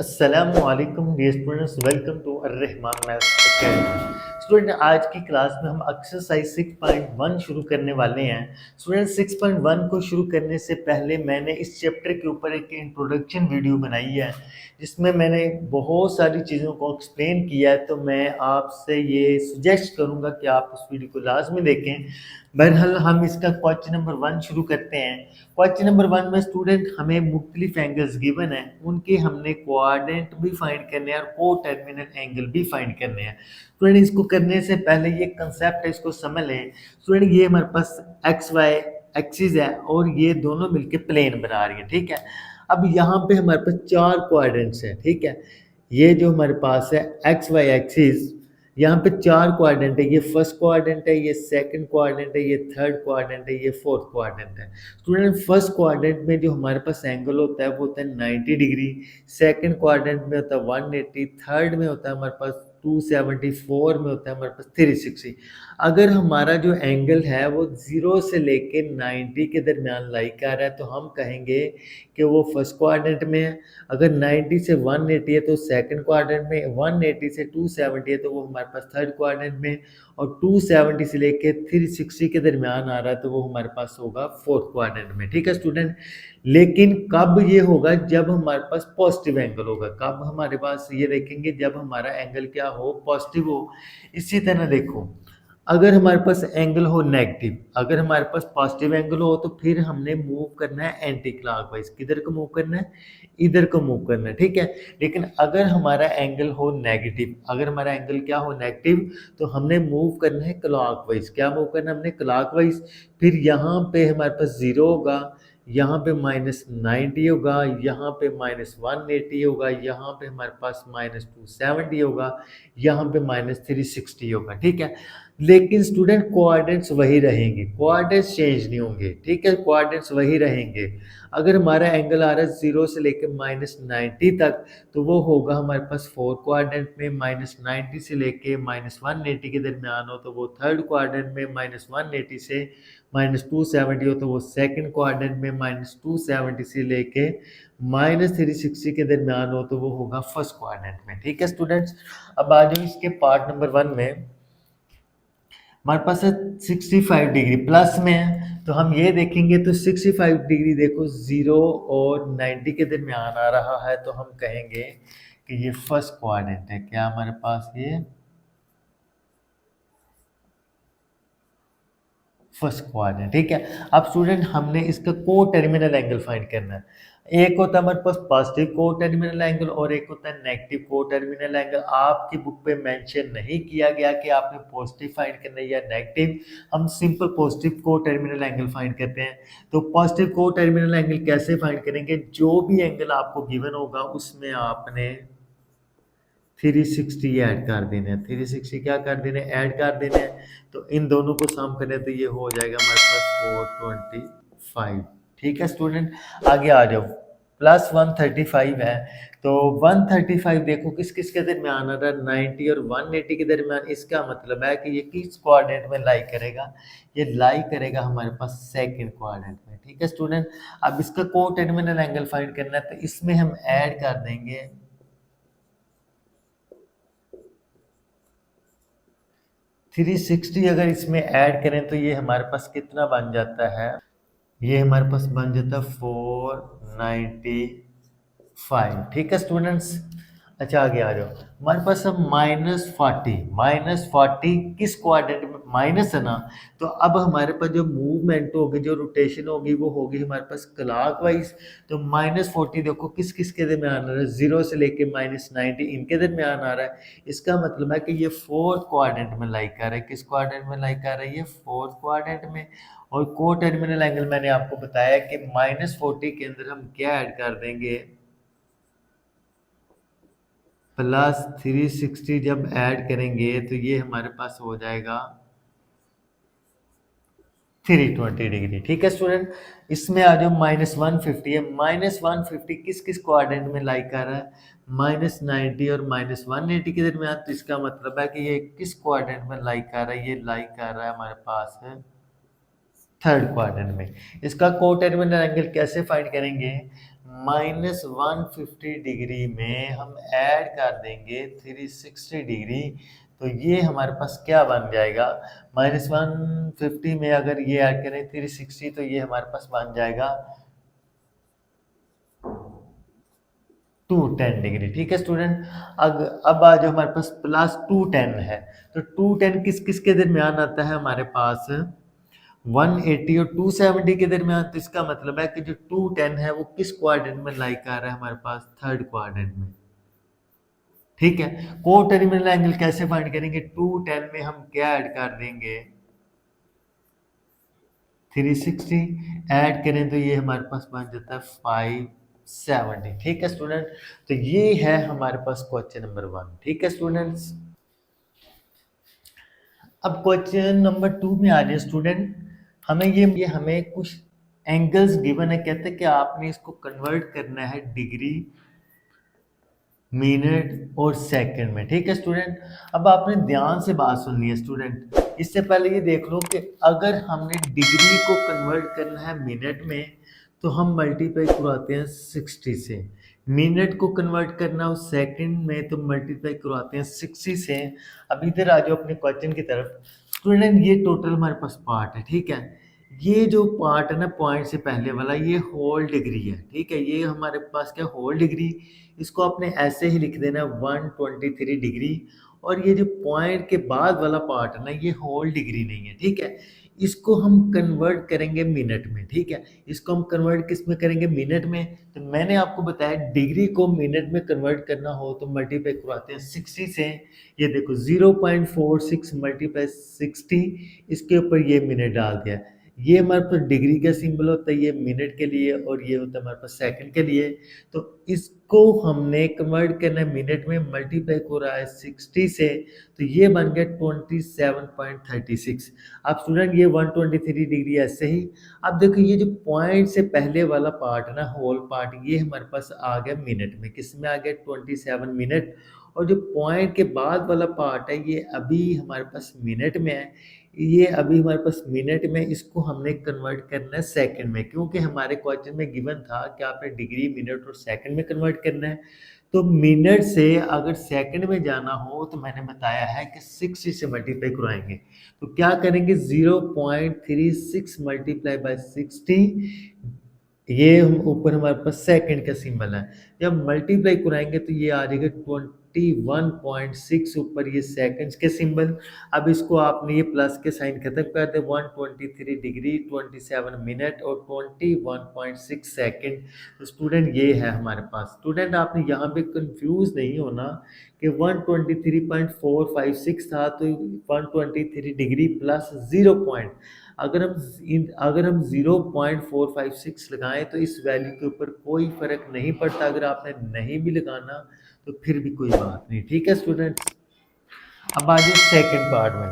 अस्सलामुअलैकुम dear students, welcome to Arrahman maths academy. Student, आज की क्लास में हम एक्सरसाइज 6.1 शुरू करने वाले हैं। स्टूडेंट, 6.1 को शुरू करने से पहले मैंने इस चैप्टर के ऊपर एक इंट्रोडक्शन वीडियो बनाई है जिसमें मैंने बहुत सारी चीज़ों को एक्सप्लेन किया है। तो मैं आपसे ये सजेस्ट करूँगा कि आप उस वीडियो को लाजमी देखें। बहरहाल हम इसका क्वेश्चन नंबर 1 शुरू करते हैं। क्वेश्चन नंबर 1 में स्टूडेंट हमें मुख्तलिफ एंगल्स गिवन है, उनके हमने कोऑर्डिनेट भी फाइंड करने हैं और को टर्मिनल एंगल भी फाइंड करने हैं। स्टूडेंट, इसको करने से पहले ये कंसेप्ट है, इसको समझ लें। स्टूडेंट, ये हमारे पास एक्स वाई एक्सिस है और ये दोनों मिलके प्लेन बना रही है, ठीक है। अब यहाँ पे हमारे पास चार कोऑर्डिनेट्स हैं, ठीक है। ये जो हमारे पास है एक्स वाई एक्सिस, यहाँ पे चार क्वाड्रेंट है। ये फर्स्ट क्वाड्रेंट है, ये सेकंड क्वाड्रेंट है, ये थर्ड क्वाड्रेंट है, ये फोर्थ क्वाड्रेंट है। स्टूडेंट, फर्स्ट क्वाड्रेंट में जो हमारे पास एंगल होता है वो होता है 90 डिग्री, सेकंड क्वाड्रेंट में होता है 180, थर्ड में होता है हमारे पास 274, में होता है हमारे पास 360। अगर हमारा जो एंगल है वो 0 से लेके 90 के दरमियान लाई कर रहा है तो हम कहेंगे कि वो फर्स्ट क्वाड्रेंट में है। अगर 90 से 180 है तो सेकंड क्वाड्रेंट में, 180 से 270 है तो वो हमारे पास थर्ड क्वाड्रेंट में, और 270 से लेके 360 के दरमियान आ रहा है तो वो हमारे पास होगा फोर्थ क्वाड्रेंट में, ठीक है स्टूडेंट। लेकिन कब ये होगा? जब हमारे पास पॉजिटिव एंगल होगा। कब हमारे पास ये देखेंगे? जब हमारा एंगल क्या हो? पॉजिटिव हो। इसी तरह देखो, अगर हमारे पास एंगल हो नेगेटिव, अगर हमारे पास पॉजिटिव एंगल हो तो फिर हमने मूव करना है एंटी क्लॉकवाइज। किधर को मूव करना है? इधर को मूव करना है, ठीक है। लेकिन अगर हमारा एंगल हो नेगेटिव, अगर हमारा एंगल क्या हो? नेगेटिव, तो हमने मूव करना है क्लॉकवाइज। क्या मूव करना है हमने? क्लॉकवाइज। फिर यहाँ पे हमारे पास 0 होगा, यहाँ पे -90 होगा, यहाँ पे -180 होगा, यहाँ पे हमारे पास -270 होगा, यहाँ पे -360 होगा, ठीक है। लेकिन स्टूडेंट कोऑर्डिनेट्स वही रहेंगे, कोऑर्डिनेट्स चेंज नहीं होंगे, ठीक है। कोऑर्डिनेट्स वही रहेंगे। अगर हमारा एंगल आ रहा है 0 से लेकर -90 तक तो वो होगा हमारे पास फोर्थ क्वाड्रेंट में, -90 से लेके -180 के दरमियान हो तो वो थर्ड क्वाड्रेंट में, -180 से -270 हो तो वो सेकंड क्वाड्रेंट में, -270 से लेके -360 के दरमियान हो तो वो होगा फर्स्ट क्वाड्रेंट में, ठीक है स्टूडेंट्स। अब आ जाओ इसके पार्ट नंबर 1 में। हमारे पास है 65 डिग्री प्लस में है तो हम ये देखेंगे तो 65 डिग्री देखो 0 और 90 के दरमियान आ रहा है तो हम कहेंगे कि ये फर्स्ट क्वाड्रेंट है। क्या हमारे पास ये फर्स्ट क्वाड्रेंट, ठीक है। अब स्टूडेंट हमने इसका को टर्मिनल एंगल फाइंड करना है। एक होता है हमारे पास पॉजिटिव को टर्मिनल एंगल और एक होता है नेगेटिव को टर्मिनल एंगल। आपकी बुक पे मेंशन नहीं किया गया कि आपने पॉजिटिव फाइंड करना है या नेगेटिव। हम सिंपल पॉजिटिव को टर्मिनल एंगल फाइंड करते हैं। तो पॉजिटिव को टर्मिनल एंगल कैसे फाइंड करेंगे? जो भी एंगल आपको गिवन होगा उसमें आपने 360 ऐड कर देने हैं। 360 क्या कर देने? ऐड कर देने हैं। तो इन दोनों को सम करें तो ये हो जाएगा हमारे पास 425, ठीक है स्टूडेंट। आगे आ जाओ, प्लस 135 है तो 135 देखो किस किस के दरमियान आ रहा है? 90 और 180 के दरमियान। इसका मतलब है कि ये किस क्वाड्रेंट में लाई करेगा? ये लाई करेगा हमारे पास सेकंड क्वाड्रेंट में, ठीक है स्टूडेंट। अब इसका को टर्मिनल एंगल फाइंड करना है तो इसमें हम ऐड कर देंगे 360। अगर इसमें ऐड करें तो ये हमारे पास कितना बन जाता है? ये हमारे पास बन जाता है 495, ठीक है स्टूडेंट्स। अच्छा आगे आ जाओ, हमारे पास अब -40 किस क्वाड्रेंट में? माइनस है ना, तो अब हमारे पास जो मूवमेंट होगी, जो रोटेशन होगी वो होगी हमारे पास क्लॉकवाइज। तो -40 देखो किस किस के दरमियान आ रहा है? 0 से लेके -90 इनके दरमियान आ रहा है। इसका मतलब है कि ये फोर्थ क्वाड्रेंट में लाई कर रहा है। किस क्वाड्रेंट में लाई कर रहा है? ये फोर्थ क्वाड्रेंट में। और को टर्मिनल एंगल मैंने आपको बताया कि -40 के अंदर हम क्या ऐड कर देंगे? +360 जब ऐड करेंगे तो ये हमारे पास हो जाएगा 320 डिग्री, ठीक है स्टूडेंट। इसमें आ जाओ -150 है। -150 किस किस क्वाड्रेंट में लाई कर रहा है? -90 और -180 के दरमियान। तो इसका मतलब है कि ये किस क्वाड्रेंट में लाई कर रहा है? ये लाई कर रहा है हमारे पास है थर्ड क्वाड्रेंट में। इसका को टर्मिनल एंगल कैसे फाइंड करेंगे? -150 डिग्री में हम ऐड कर देंगे 360 डिग्री, तो ये हमारे पास क्या बन जाएगा? -150 में अगर ये ऐड करें 360, तो ये हमारे पास बन जाएगा 210 डिग्री। ठीक है स्टूडेंट। अब आज हमारे पास +210 है, तो 210 किस किस के दरमियान आता है हमारे पास? 180 और 270 के दरमियान। तो इसका मतलब है कि जो 210 है वो किस क्वाड्रेंट में लाई कर रहा है हमारे पास? थर्ड क्वाड्रेंट में। ठीक है। को टर्मिनल एंगल कैसे फाइंड करेंगे? 210 में हम क्या ऐड कर देंगे? 360 ऐड करें तो ये हमारे पास बन जाता है 570। ठीक है स्टूडेंट। तो ये है हमारे पास क्वेश्चन नंबर 1। ठीक है स्टूडेंट्स। अब क्वेश्चन नंबर 2 में आ जाए स्टूडेंट। हमें ये हमें कुछ एंगल्स गिवन है, कहते हैं कि आपने इसको कन्वर्ट करना है डिग्री, मिनट और सेकंड में। ठीक है स्टूडेंट। अब आपने ध्यान से बात सुननी है स्टूडेंट। इससे पहले ये देख लो कि अगर हमने डिग्री को कन्वर्ट करना है मिनट में, तो हम मल्टीप्लाई करवाते हैं 60 से। मिनट को कन्वर्ट करना हो सेकंड में, तो मल्टीप्लाई करवाते हैं 60 से। अब इधर आ जाओ अपने क्वेश्चन की तरफ स्टूडेंट। ये टोटल हमारे पास पार्ट है। ठीक है। ये जो पार्ट है ना, पॉइंट से पहले वाला, ये होल डिग्री है। ठीक है। ये हमारे पास क्या, होल डिग्री। इसको आपने ऐसे ही लिख देना 123 डिग्री। और ये जो पॉइंट के बाद वाला पार्ट है ना, ये होल डिग्री नहीं है। ठीक है। इसको हम कन्वर्ट करेंगे मिनट में। ठीक है। इसको हम कन्वर्ट किस में करेंगे? मिनट में। तो मैंने आपको बताया डिग्री को मिनट में कन्वर्ट करना हो तो मल्टीप्लाई करवाते हैं 60 से। ये देखो 0.46 मल्टीप्लाई 60, इसके ऊपर ये मिनट डाल दिया। ये हमारे पास डिग्री का सिंबल होता है, ये मिनट के लिए, और ये होता है हमारे पास सेकंड के लिए। तो इसको हमने कन्वर्ट करना है मिनट में, मल्टीप्लाई हो रहा है 60 से, तो ये बन गया 27.36। अब स्टूडेंट ये 123 डिग्री ऐसे ही। अब देखो ये जो पॉइंट से पहले वाला पार्ट है ना, होल पार्ट, ये हमारे पास आ गया मिनट में। किस में आ गया? 27 मिनट। और जो पॉइंट के बाद वाला पार्ट है, ये अभी हमारे पास मिनट में है। ये अभी हमारे पास मिनट में, इसको हमने कन्वर्ट करना है सेकंड में, क्योंकि हमारे क्वेश्चन में गिवन था कि आपने डिग्री, मिनट और सेकंड में कन्वर्ट करना है। तो मिनट से अगर सेकंड में जाना हो तो मैंने बताया है कि 60 से मल्टीप्लाई करवाएंगे। तो क्या करेंगे? 0.36 मल्टीप्लाई बाय 60। ये हम ऊपर हमारे पास सेकंड का सिंबल है। जब मल्टीप्लाई कराएंगे तो ये आ जाएगा 21.6, ऊपर ये सेकंड्स के सिंबल। अब इसको आपने ये प्लस के साइन खत्म कर दे। 123 डिग्री, 27 मिनट और 21.6 सेकंड। तो स्टूडेंट ये है हमारे पास। स्टूडेंट आपने यहाँ पे कंफ्यूज नहीं होना कि 123.456 था, तो 123 डिग्री प्लस 0 पॉइंट। अगर हम 0.456 लगाएं तो इस वैल्यू के ऊपर कोई फर्क नहीं पड़ता। अगर आपने नहीं भी लगाना तो फिर भी कोई बात नहीं। ठीक है स्टूडेंट्स। अब आ जाए सेकेंड पार्ट में।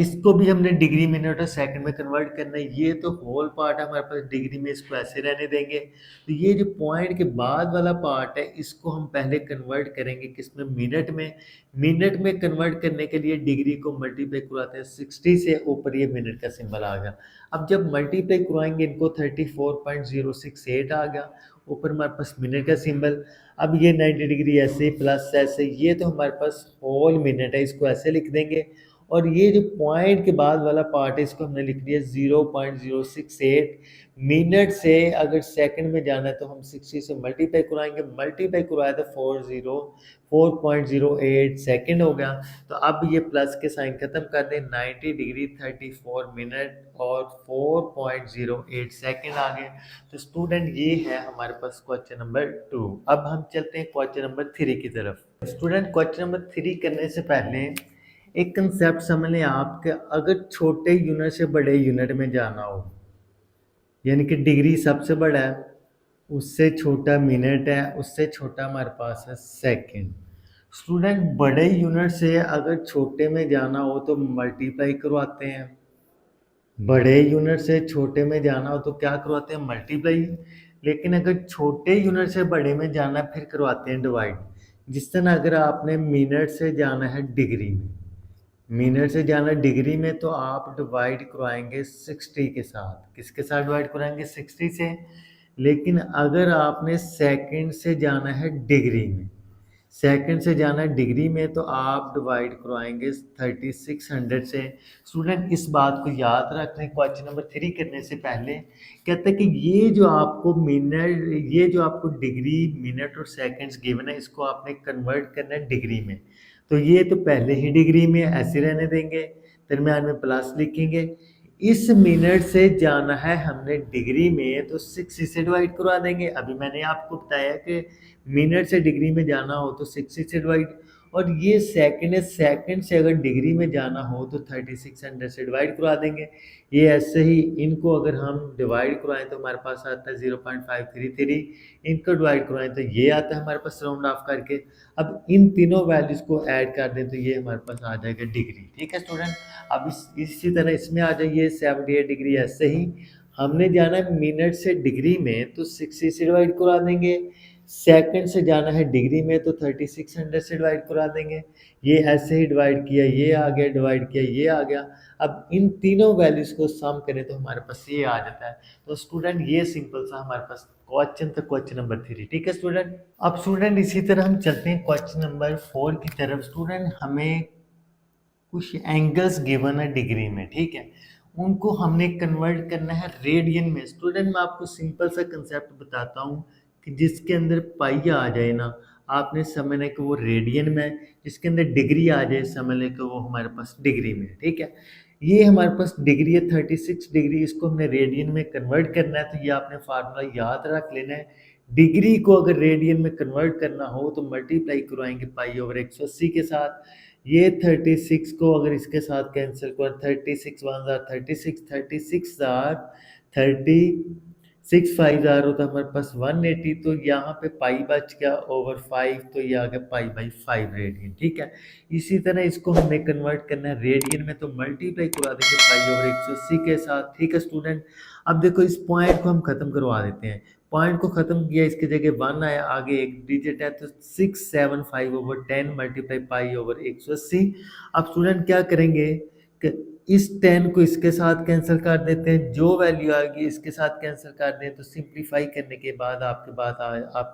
इसको भी हमने डिग्री, मिनट और सेकंड में कन्वर्ट करना है। ये तो होल पार्ट है हमारे पास डिग्री में, इसको ऐसे रहने देंगे। तो ये जो पॉइंट के बाद वाला पार्ट है, इसको हम पहले कन्वर्ट करेंगे किसमें? मिनट में। मिनट में कन्वर्ट करने के लिए डिग्री को मल्टीप्लाई करवाते हैं 60 से, ऊपर ये मिनट का सिंबल आ गया। अब जब मल्टीप्लाई करवाएंगे इनको 34.068 आ गया, ऊपर हमारे पास मिनट का सिंबल। अब ये 90 डिग्री ऐसे प्लस ऐसे, ये तो हमारे पास होल मिनट है, इसको ऐसे लिख देंगे। और ये जो पॉइंट के बाद वाला पार्ट है, इसको हमने लिख दिया 0.068 मिनट से। अगर सेकंड में जाना है तो हम 60 से मल्टीप्लाई कराएंगे। मल्टीप्लाई करवाया तो 4.08 सेकंड हो गया। तो अब ये प्लस के साइन खत्म कर दें। 90 डिग्री, 34 मिनट और 4.08 सेकंड आ गए। तो स्टूडेंट ये है हमारे पास क्वेश्चन नंबर 2। अब हम चलते हैं क्वेश्चन नंबर 3 की तरफ। स्टूडेंट क्वेश्चन नंबर 3 करने से पहले एक कंसेप्ट समझ लें आप कि अगर छोटे यूनिट से बड़े यूनिट में जाना हो, यानी कि डिग्री सबसे बड़ा है, उससे छोटा मिनट है, उससे छोटा हमारे पास है सेकंड। स्टूडेंट बड़े यूनिट से अगर छोटे में जाना हो तो मल्टीप्लाई करवाते हैं। बड़े यूनिट से छोटे में जाना हो तो क्या करवाते हैं? मल्टीप्लाई। लेकिन अगर छोटे यूनिट से बड़े में जाना है, फिर करवाते हैं डिवाइड। जिस तरह अगर आपने मिनट से जाना है डिग्री में, मिनट से जाना डिग्री में, तो आप डिवाइड करवाएंगे 60 के साथ। किसके साथ डिवाइड कराएंगे? 60 से। लेकिन अगर आपने सेकंड से जाना है डिग्री में, सेकंड से जाना है डिग्री में, तो आप डिवाइड करवाएंगे 3600 से। स्टूडेंट इस बात को याद रख लें, क्वेश्चन नंबर 3 करने से पहले कहते हैं कि ये जो आपको मिनट, ये जो आपको डिग्री, मिनट और सेकंड्स गिवन है, इसको आपने कन्वर्ट करना है डिग्री में। तो ये तो पहले ही डिग्री में ऐसे रहने देंगे, दरम्यान में प्लस लिखेंगे। इस मिनट से जाना है हमने डिग्री में, तो 60 से डिवाइड करवा देंगे। अभी मैंने आपको बताया कि मिनट से डिग्री में जाना हो तो 60 से डिवाइड, और ये सेकंड है, सेकंड से अगर डिग्री में जाना हो तो 3600 से डिवाइड करवा देंगे। ये ऐसे ही इनको अगर हम डिवाइड करवाएं तो हमारे पास आता है 0.533, इनको डिवाइड करवाएं तो ये आता है हमारे पास राउंड ऑफ करके। अब इन तीनों वैल्यूज को ऐड कर दें तो ये हमारे पास आ जाएगा डिग्री। ठीक है स्टूडेंट, अब इसी तरह इसमें आ जाइए 78 डिग्री। ऐसे ही हमने जाना है मिनट से डिग्री में, तो 60 से डिवाइड करा देंगे। सेकंड से जाना है डिग्री में, तो 3600 से डिवाइड करा देंगे। ये ऐसे ही डिवाइड किया, ये आ गया, डिवाइड किया, ये आ गया। अब इन तीनों वैल्यूज को सम करें तो हमारे पास ये आ जाता है। तो स्टूडेंट ये सिंपल सा हमारे पास क्वेश्चन था, क्वेश्चन नंबर 3। ठीक है स्टूडेंट, अब स्टूडेंट इसी तरह हम चलते हैं क्वेश्चन नंबर 4 की तरफ। स्टूडेंट हमें कुछ एंगल्स गिवन है डिग्री में, ठीक है, उनको हमने कन्वर्ट करना है रेडियन में। स्टूडेंट मैं आपको सिंपल सा कंसेप्ट बताता हूँ कि जिसके अंदर पाई आ जाए ना, आपने समझना कि वो रेडियन में, जिसके अंदर डिग्री आ जाए समझने कि वो हमारे पास डिग्री में। ठीक है, ये हमारे पास डिग्री है 36 डिग्री, इसको हमने रेडियन में कन्वर्ट करना है। तो ये आपने फार्मूला याद रख लेना है। डिग्री को अगर रेडियन में कन्वर्ट करना हो तो मल्टीप्लाई करवाएंगे पाई ओवर 180 के साथ। ये 36 को अगर इसके साथ कैंसिल कर, 36 वन जार 36, 36 जार 36, 5 जार होता है हमारे पास 180। तो यहाँ पे पाई बच गया ओवर 5, तो ये आ गया पाई बाई 5 रेडियन। ठीक है, इसी तरह इसको हमने कन्वर्ट करना है रेडियन में, तो मल्टीप्लाई करा देंगे पाई ओवर 180 के साथ। ठीक है स्टूडेंट, अब देखो इस पॉइंट को हम खत्म करवा देते हैं। पॉइंट को खत्म किया, इसके जगह 1 आया, आगे एक डिजिट है, तो 675 ओवर 10 मल्टीप्लाई पाई ओवर 180। अब स्टूडेंट क्या करेंगे कि इस 10 को इसके साथ कैंसिल कर देते हैं, जो वैल्यू आएगी इसके साथ कैंसिल कर दें, तो सिंप्लीफाई करने के बाद आपके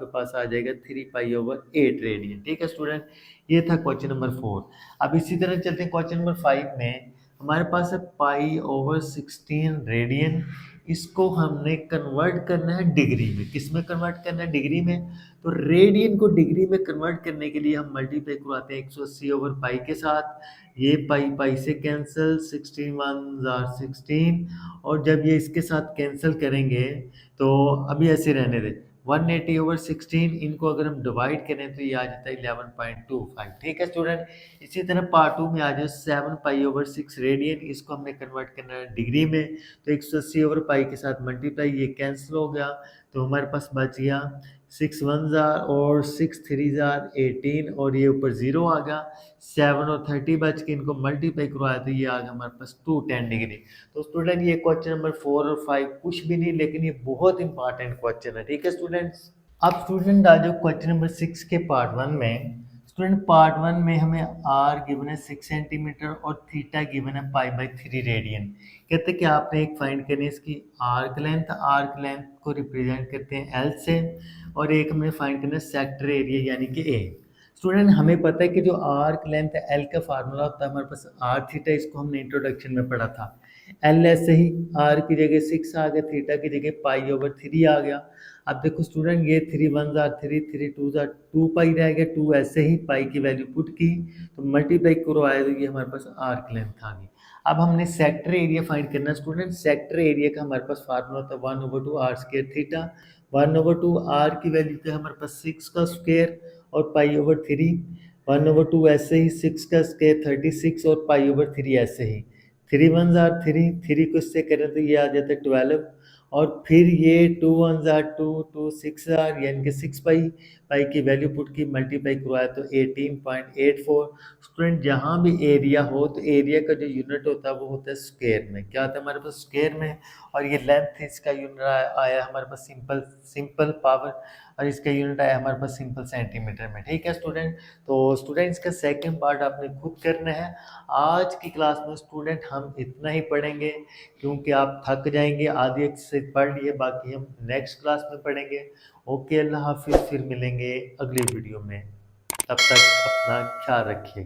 पास आ जाएगा 3 पाई ओवर 8 रेडियन। ठीक है स्टूडेंट, ये था क्वेश्चन नंबर 4। अब इसी तरह चलते हैं क्वेश्चन नंबर 5 में। हमारे पास है पाई ओवर 16 रेडियन, इसको हमने कन्वर्ट करना है डिग्री में। किस में कन्वर्ट करना है? डिग्री में। तो रेडियन को डिग्री में कन्वर्ट करने के लिए हम मल्टीप्लाई करवाते हैं 180 ओवर पाई के साथ। ये पाई पाई से कैंसिल, 16 वन जार 16, और जब ये इसके साथ कैंसिल करेंगे तो अभी ऐसे रहने दें, 180 ओवर 16, इनको अगर हम डिवाइड करें तो ये आ जाता है 11.25। ठीक है स्टूडेंट, इसी तरह पार्ट 2 में आ जाए 7 पाई ओवर 6 रेडियन, इसको हमने कन्वर्ट करना है डिग्री में। तो 180 ओवर पाई के साथ मल्टीप्लाई, ये कैंसिल हो गया, तो हमारे पास बच गया 6 वन जार और 6 थ्री जार 18, और ये ऊपर 0 आ गया। 7 और 30 बच के इनको मल्टीप्लाई करवाया तो ये आ गया हमारे पास 210 डिग्री। तो स्टूडेंट ये क्वेश्चन नंबर 4 और 5 कुछ भी नहीं, लेकिन ये बहुत इंपॉर्टेंट क्वेश्चन है। ठीक है स्टूडेंट्स, अब स्टूडेंट आ जाओ क्वेश्चन नंबर 6 के पार्ट 1 में। स्टूडेंट पार्ट 1 में हमें आर गिवन है 6 सेंटीमीटर और थीटा गिवन है पाई बाई 3 रेडियन। कहते हैं कि आपने एक फाइंड करनी है इसकी आर्क लेंथ को रिप्रेजेंट करते हैं एल से, और एक हमने फाइंड करना है सेक्टर एरिया यानी कि ए। स्टूडेंट हमें पता है कि जो आर्क लेंथ एल का फार्मूला होता है हमारे पास आर थीटा, इसको हमने इंट्रोडक्शन में पढ़ा था। एल ऐसे ही आर की जगह 6 आ गया, थीटा की जगह पाई ओवर 3 आ गया। अब देखो स्टूडेंट ये 3 वन जार 3, 3 टू जार 2 पाई रह गया, 2 ऐसे ही पाई की वैल्यू पुट की तो मल्टीप्लाई करवाया तो ये हमारे पास आर्क लेंथ आ गई। अब हमने सेक्टर एरिया फाइंड करना है स्टूडेंट। सेक्टर एरिया का हमारे पास फार्मूला होता है 1/2 आर स्क्वायर थीटा। 1/2 आर की वैल्यू क्या है हमारे पास 6 का स्क्वायर और पाई ओवर 3। 1/2 ऐसे ही 6 का स्क्वायर 36 और पाई ओवर 3 ऐसे ही। 3 वन जार 3, 3 को इससे करें तो ये आ जाता है 12, और फिर ये 2 वन जार 2, 2 6 जार यानी कि 6 पाई, पाई की वैल्यू पुट की मल्टीप्लाई करवाया तो 18.84। स्टूडेंट जहाँ भी एरिया हो तो एरिया का जो यूनिट होता है वो होता है स्क्वायर में। क्या होता है हमारे पास? स्क्वायर में। और ये लेंथ इसका यूनिट आया हमारे पास सिंपल पावर और इसका यूनिट आया हमारे पास सिंपल सेंटीमीटर में। ठीक है स्टूडेंट, तो स्टूडेंट्स का सेकंड पार्ट आपने खुद करना है। आज की क्लास में स्टूडेंट हम इतना ही पढ़ेंगे क्योंकि आप थक जाएंगे, आधी एक्सरसाइज पढ़ लिए, बाकी हम नेक्स्ट क्लास में पढ़ेंगे। ओके, अल्लाह हाफिज़, फिर मिलेंगे अगले वीडियो में। तब तक अपना ख्याल रखिए।